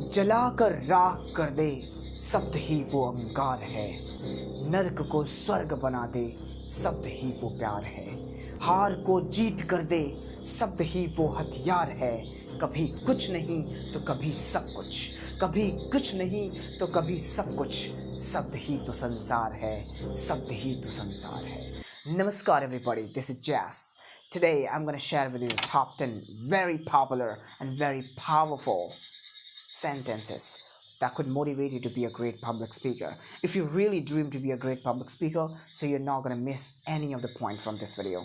जलाकर राख कर दे, शब्द ही वो अंगार है। नर्क को स्वर्ग बना दे, शब्द ही वो प्यार है। हार को जीत कर दे, शब्द ही वो हथियार है। कभी कुछ नहीं तो कभी सब कुछ, कभी कुछ नहीं तो कभी सब कुछ, शब्द ही तो संसार है, शब्द ही तो संसार है। Namaskar everybody, this is Jazz. Today I'm going to share with you the top 10 very popular and very powerful sentences that could motivate you to be a great public speaker. If you really dream to be a great public speaker, so you're not going to miss any of the point from this video.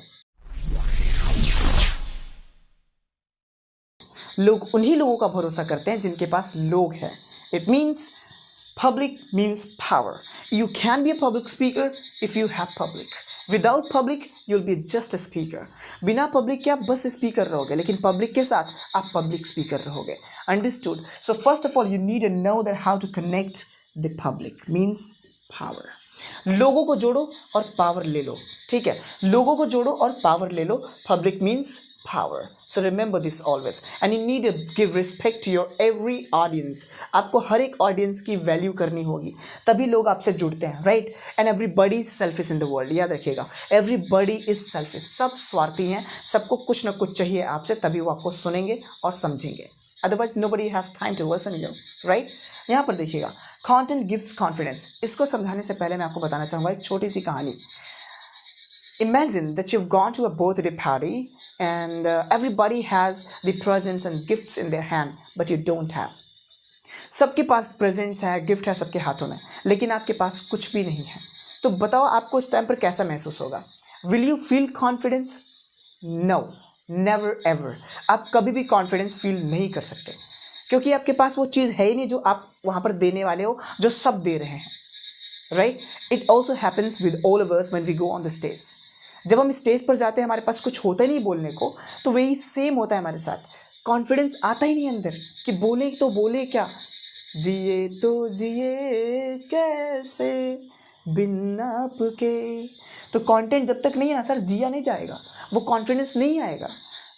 लोग उन्हीं लोगों का भरोसा करते हैं जिनके पास लोग हैं. It means public means power. You can be a public speaker if you have public. Without public, you'll be just a speaker. बिना public के आप बस speaker रहोगे, लेकिन public के साथ आप public speaker रहोगे. Understood? So first of all, you need to know that how to connect the public. Means power. लोगों को जोड़ो और power ले लो. ठीक है? लोगों को जोड़ो और power ले लो. Public means power. So remember this always. And you need to give respect to your every audience. आपको हर एक audience की value करनी होगी, तभी लोग आपसे जुड़ते हैं, right? And everybody is selfish in the world. याद रखिएगा, everybody is selfish. सब स्वार्थी हैं, सबको कुछ ना कुछ चाहिए आपसे, तभी वो आपको सुनेंगे और समझेंगे. Otherwise nobody has time to listen to you, right? यहाँ पर देखिएगा, content gives confidence. इसको समझाने से पहले मैं आपको बताना चाहूँगा एक छोटी सी कहानी. Imagine that you've gone to a birthday party and everybody has the presents and gifts in their hand, but you don't have. सबके पास presents है, gift है सबके हाथों में, लेकिन आपके पास कुछ भी नहीं है. तो बताओ आपको इस टाइम पर कैसा महसूस होगा? Will you feel confidence? No, never ever. आप कभी भी confidence feel नहीं कर सकते, क्योंकि आपके पास वो चीज़ है ही नहीं जो आप वहाँ पर देने वाले हो, जो सब दे रहे हैं. Right? It also happens with all of us when we go on the stage. जब हम स्टेज पर जाते हैं हमारे पास कुछ होता ही नहीं बोलने को, तो वही सेम होता है हमारे साथ. कॉन्फिडेंस आता ही नहीं अंदर कि बोले तो बोले क्या, जिए तो जिए कैसे बिन आपके. तो कंटेंट जब तक नहीं है ना सर, जिया नहीं जाएगा, वो कॉन्फिडेंस नहीं आएगा.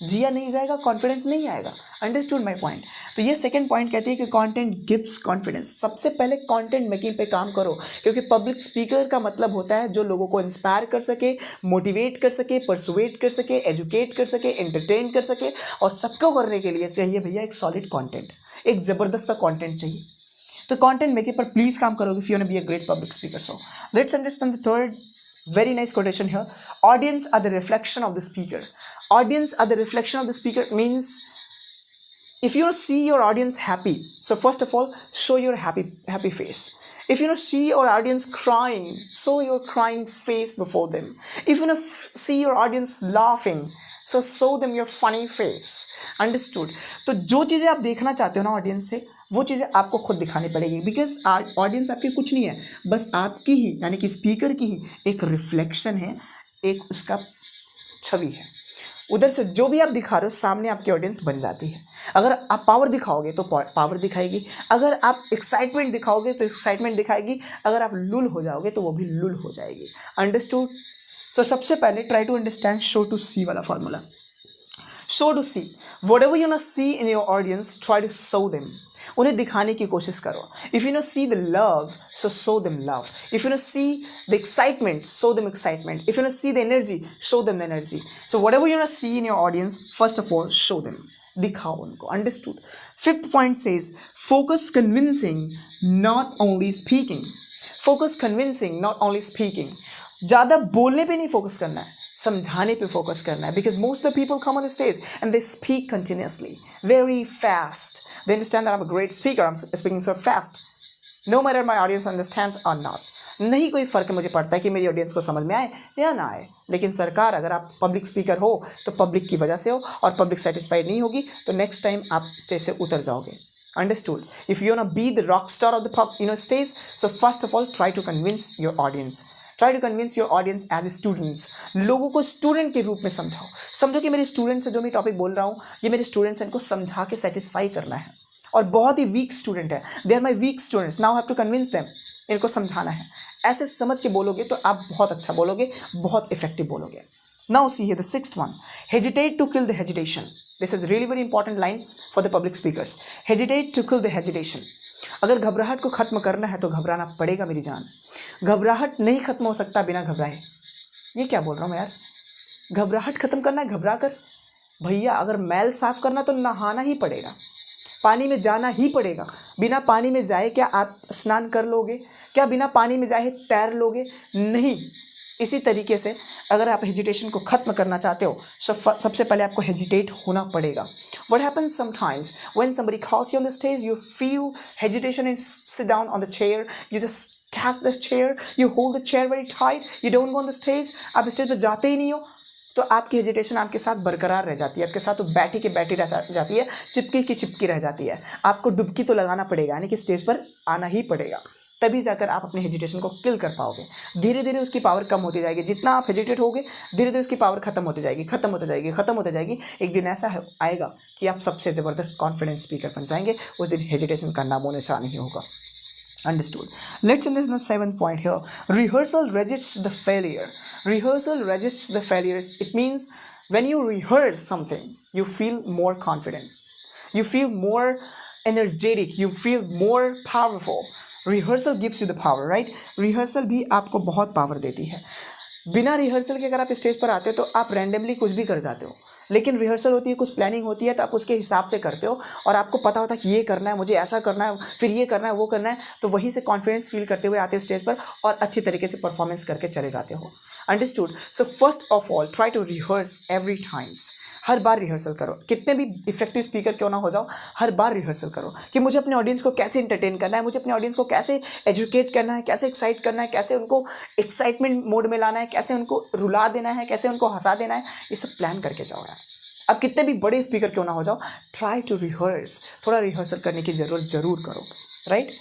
जिया नहीं जाएगा, कॉन्फिडेंस नहीं आएगा. Understood my point? तो ये सेकंड पॉइंट कहती है कि कंटेंट गिव्स कॉन्फिडेंस. सबसे पहले कंटेंट मेकिंग पे काम करो, क्योंकि पब्लिक स्पीकर का मतलब होता है जो लोगों को इंस्पायर कर सके, मोटिवेट कर सके, परसुएट कर सके, एजुकेट कर सके, एंटरटेन कर सके. और सबको करने के लिए चाहिए भैया एक सॉलिड कॉन्टेंट, एक ज़बरदस्त कॉन्टेंट चाहिए. तो कॉन्टेंट मेकिंग पर प्लीज़ काम करो if you want to be a great public speaker. So let's understand the third very nice quotation here. Audience are the reflection of the speaker. Audience are the reflection of the speaker means if you want to see your audience happy, so first of all show your happy face. If you want to see your audience crying, show your crying face before them. If you want to see your audience laughing, so show them your funny face. Understood? तो जो चीज़ें आप देखना चाहते हो ना audience से, वो चीज़ें आपको खुद दिखानी पड़ेगी, बिकॉज ऑडियंस आपकी कुछ नहीं है, बस आपकी ही यानी कि स्पीकर की ही एक रिफ्लेक्शन है, एक उसका छवि है. उधर से जो भी आप दिखा रहे हो सामने आपकी ऑडियंस बन जाती है. अगर आप पावर दिखाओगे तो पावर दिखाएगी, अगर आप एक्साइटमेंट दिखाओगे तो एक्साइटमेंट दिखाएगी, अगर आप लुल हो जाओगे तो वो भी लुल हो जाएगी. अंडरस्टूड? तो सबसे पहले try to understand show to see वाला formula. Show to see, whatever you want to see in your audience, try to show them. उन्हें दिखाने की कोशिश करो. If you want to see the love, so show them love. If you want to see the excitement, show them excitement. If you want to see the energy, show them the energy. So whatever you want to see in your audience, first of all, show them. दिखाओ उनको. Understood? Fifth point says, focus convincing, not only speaking. Focus convincing, not only speaking. ज़्यादा बोलने पे नहीं focus करना है, समझाने पे फोकस करना है. Because most of the people come on the stage and they speak continuously, very fast. They understand that I'm a great speaker, I'm speaking so fast. No matter my audience understands or not. नहीं कोई फ़र्क मुझे पड़ता है कि मेरी audience को समझ में आए या ना आए, लेकिन सरकार अगर आप पब्लिक स्पीकर हो तो पब्लिक की वजह से हो, और पब्लिक सेटिस्फाइड नहीं होगी तो नेक्स्ट टाइम आप स्टेज से उतर जाओगे. Understood? If you want to be the rock star of the stage, so first of all try to convince your audience. Try to convince your audience as students. लोगों को student के रूप में समझाओ. समझो कि मेरे स्टूडेंट से जो मैं टॉपिक बोल रहा हूँ, ये मेरे स्टूडेंट्स इनको समझा के सेटिस्फाई करना है, और बहुत ही वीक स्टूडेंट है, they are my weak students, now have to convince them. इनको समझाना है. ऐसे समझ के बोलोगे तो आप बहुत अच्छा बोलोगे, बहुत इफेक्टिव बोलोगे. Now see here the sixth one, hesitate to kill the hesitation. This is really very important line for the public speakers. Hesitate to kill the hesitation. अगर घबराहट को खत्म करना है तो घबराना पड़ेगा मेरी जान. घबराहट नहीं खत्म हो सकता बिना घबराए. ये क्या बोल रहा हूँ मैं यार. घबराहट खत्म करना है घबरा कर. भैया अगर मैल साफ करना तो नहाना ही पड़ेगा, पानी में जाना ही पड़ेगा. बिना पानी में जाए क्या आप स्नान कर लोगे? क्या बिना पानी में जाए तैर लोगे? नहीं. इसी तरीके से अगर आप हेजिटेशन को ख़त्म करना चाहते हो सबसे पहले आपको हेजिटेट होना पड़ेगा. What happens sometimes when somebody calls you on the stage, you feel hesitation and sit down on the chair. You just catch the chair, you hold the chair very tight, you don't go on the stage. आप stage पर जाते ही नहीं हो तो आपकी hesitation आपके साथ बरकरार रह जाती है, आपके साथ वो बैठी के बैठी रह जाती है, चिपकी की चिपकी रह जाती है. आपको डुबकी तो लगाना पड़ेगा, यानी कि स्टेज पर आना ही पड़ेगा, तभी जाकर आप अपने हेजिटेशन को किल कर पाओगे. धीरे धीरे उसकी पावर कम होती जाएगी. जितना आप हेजिटेट होगे धीरे धीरे उसकी पावर खत्म होती जाएगी, खत्म होती जाएगी, खत्म होती जाएगी. एक दिन ऐसा आएगा कि आप सबसे ज़बरदस्त कॉन्फिडेंस स्पीकर बन जाएंगे. उस दिन हेजिटेशन का नामो निशान नहीं होगा. Understood. Let's understand the 7th point here. Rehearsal resists the failure. Rehearsal resists the failures. It means when you rehearse something, you feel more confident. You feel more energetic. You feel more powerful. Rehearsal gives you the power, right? Rehearsal भी आपको बहुत power देती है. बिना rehearsal के अगर आप stage पर आते हो तो आप रैंडमली कुछ भी कर जाते हो, लेकिन रिहर्सल होती है, कुछ प्लानिंग होती है, तो आप उसके हिसाब से करते हो और आपको पता होता है कि ये करना है, मुझे ऐसा करना है, फिर ये करना है, वो करना है. तो वहीं से कॉन्फिडेंस फील करते हुए आते हो स्टेज पर और अच्छी तरीके से परफॉर्मेंस करके चले जाते हो. Understood. So first of all try to rehearse every times. हर बार रिहर्सल करो. कितने भी इफेक्टिव स्पीकर क्यों ना हो जाओ, हर बार रिहर्सल करो कि मुझे अपने ऑडियंस को कैसे इंटरटेन करना है, मुझे अपने ऑडियंस को कैसे एजुकेट करना है, कैसे एक्साइट करना है, कैसे उनको एक्साइटमेंट मोड में लाना है, कैसे उनको रुला देना है, कैसे उनको हंसा देना है. ये सब प्लान करके जाओ यार. अब कितने भी बड़े स्पीकर क्यों ना हो जाओ, ट्राई टू रिहर्स. थोड़ा रिहर्सल करने की जरूर करो. Right.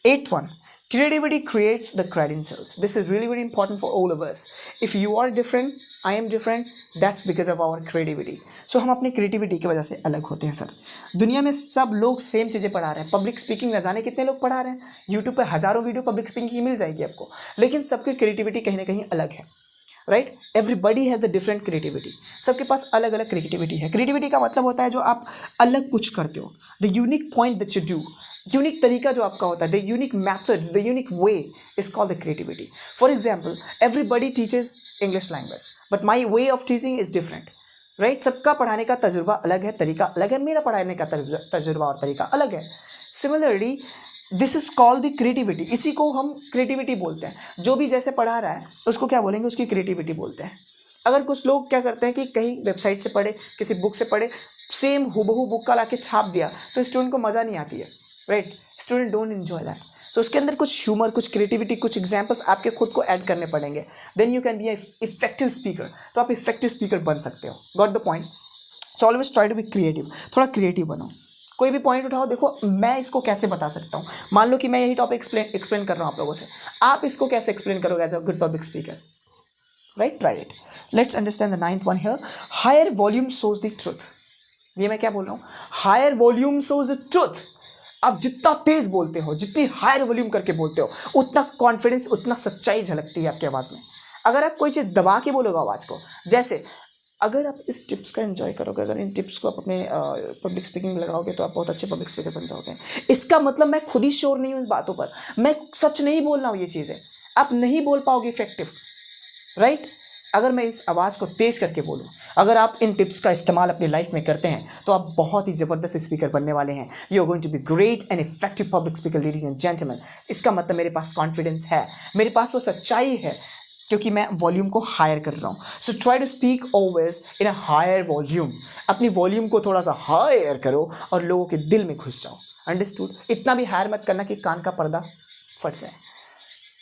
8th one, creativity creates the credentials. This is really very important for all of us. If you are different, I am different, that's because of our creativity. So हम अपनी creativity की वजह से अलग होते हैं सर. दुनिया में सब लोग सेम चीज़ें पढ़ा रहे हैं. पब्लिक स्पीकिंग न जाने कितने लोग पढ़ा रहे हैं. यूट्यूब पर हज़ारों वीडियो पब्लिक स्पीकिंग की मिल जाएगी आपको, लेकिन सबकी क्रिएटिविटी कहीं ना कहीं अलग है. Right. Everybody has the different creativity. सबके पास अलग अलग क्रिएटिविटी है. क्रिएटिविटी का मतलब होता है जो आप अलग कुछ करते हो, the unique point that you do. Unique तरीका जो आपका होता है, the unique methods, the unique way is called the creativity. For example, everybody teaches English language, but my way of teaching is different. Right. सबका पढ़ाने का तजुर्बा अलग है, तरीका अलग है. मेरा पढ़ाने का तजुर्बा और तरीका अलग है. Similarly this is called the creativity. इसी को हम क्रिएटिविटी बोलते हैं. जो भी जैसे पढ़ा रहा है उसको क्या बोलेंगे, उसकी क्रिएटिविटी बोलते हैं. अगर कुछ लोग क्या करते हैं कि कहीं वेबसाइट से पढ़े, किसी बुक से पढ़े, सेम हूबहू बुक का लाके छाप दिया तो स्टूडेंट को मज़ा नहीं आती है. Right. Student don't enjoy that. So उसके अंदर कुछ ह्यूमर, कुछ क्रिएटिविटी, कुछ एग्जाम्पल्स आपके खुद को ऐड करने पड़ेंगे. Then you can be effective speaker. तो आप इफेक्टिव स्पीकर बन सकते हो. Got the point. So always try to be creative. थोड़ा क्रिएटिव बनो. कोई भी पॉइंट उठाओ, देखो मैं इसको कैसे बता सकता हूँ. मान लो कि मैं यही टॉपिक एक्सप्लेन कर रहा हूँ आप लोगों से, आप इसको कैसे एक्सप्लेन करोगे as a good public speaker. Right. Try it. Let's understand the 9th one here. Higher volume shows the truth. ये मैं क्या बोल रहा हूँ, higher volume shows the truth. आप जितना तेज बोलते हो, जितनी हायर वॉल्यूम करके बोलते हो, उतना कॉन्फिडेंस, उतना सच्चाई झलकती है आपकी आवाज़ में. अगर आप कोई चीज़ दबा के बोलोगे आवाज़ को, जैसे अगर आप इस टिप्स का एंजॉय करोगे, अगर इन टिप्स को आप अपने पब्लिक स्पीकिंग में लगाओगे तो आप बहुत अच्छे पब्लिक स्पीकर बन जाओगे. इसका मतलब मैं खुद ही श्योर नहीं हूँ इस बातों पर, मैं सच नहीं बोल रहा हूँ. ये चीज़ें आप नहीं बोल पाओगे इफेक्टिव. राइट. अगर मैं इस आवाज़ को तेज़ करके बोलूँ, अगर आप इन टिप्स का इस्तेमाल अपनी लाइफ में करते हैं तो आप बहुत ही ज़बरदस्त स्पीकर बनने वाले हैं. You are going to be great and effective public speaker, ladies and gentleman. इसका मतलब मेरे पास कॉन्फिडेंस है, मेरे पास वो सच्चाई है, क्योंकि मैं वॉल्यूम को हायर कर रहा हूँ. So try to speak always in a higher volume. अपनी वॉल्यूम को थोड़ा सा हायर करो और लोगों के दिल में घुस जाओ. अंडरस्टूड. इतना भी हायर मत करना कि कान का पर्दा फट जाए.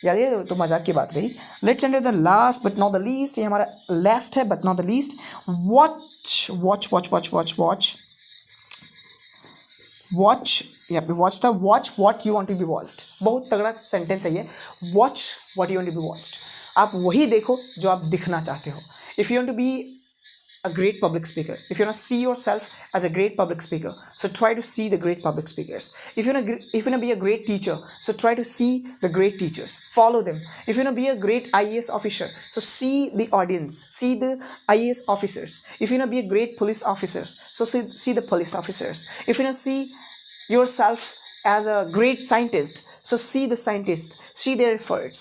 यार ये तो मजाक की बात रही. Let's end the last but not the least. ये हमारा लास्ट है but not the least. Watch watch watch watch watch watch watch watch the watch what you want to be watched. बहुत तगड़ा सेंटेंस है ये. Watch what you want to be watched. आप वही देखो जो आप दिखना चाहते हो. If you want to be a great public speaker, if you want to see yourself as a great public speaker, so try to see the great public speakers. If you want to be a great teacher, so try to see the great teachers, follow them. If you want to be a great IAS officer, so see the audience, see the IAS officers. If you want to be a great police officer, so see the police officers. If you want to see yourself as a great scientist, so see the scientists, see their efforts,